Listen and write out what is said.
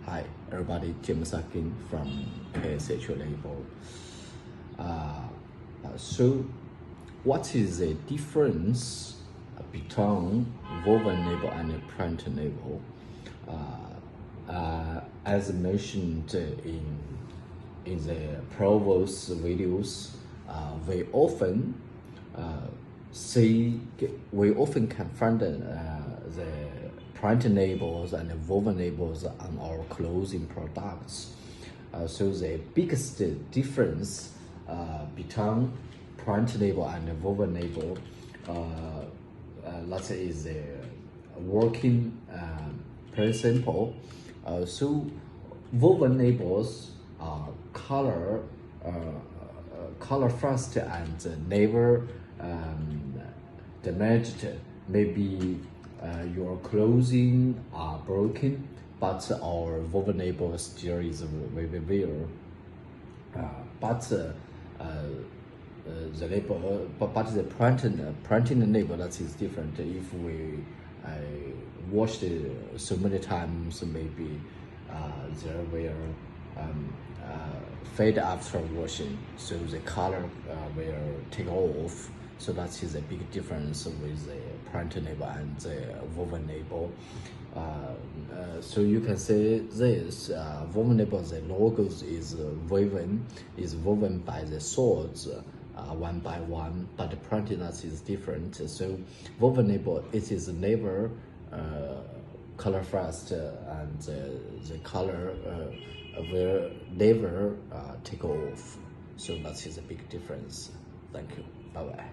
Hi everybody, James again from KSTHL Labels. So what is the difference between woven label and print label? As mentioned in the previous videos, we often can find the print labels and woven labels on our clothing products. So the biggest difference between print label and woven label, let's say, is the working principle. So woven labels are color first and never damaged. Maybe your clothing are broken, but our woven label still is very well. The label, but the printing label, that is different. If we washed it so many times, maybe there will fade after washing, so the color will take off. So that is a big difference with the print label and the woven label. So you can say this woven label, the logos is woven by the swords one by one, but the printing that is different. So woven label, it is never color first, and the color will never take off. So that is a big difference. Thank you. Bye bye.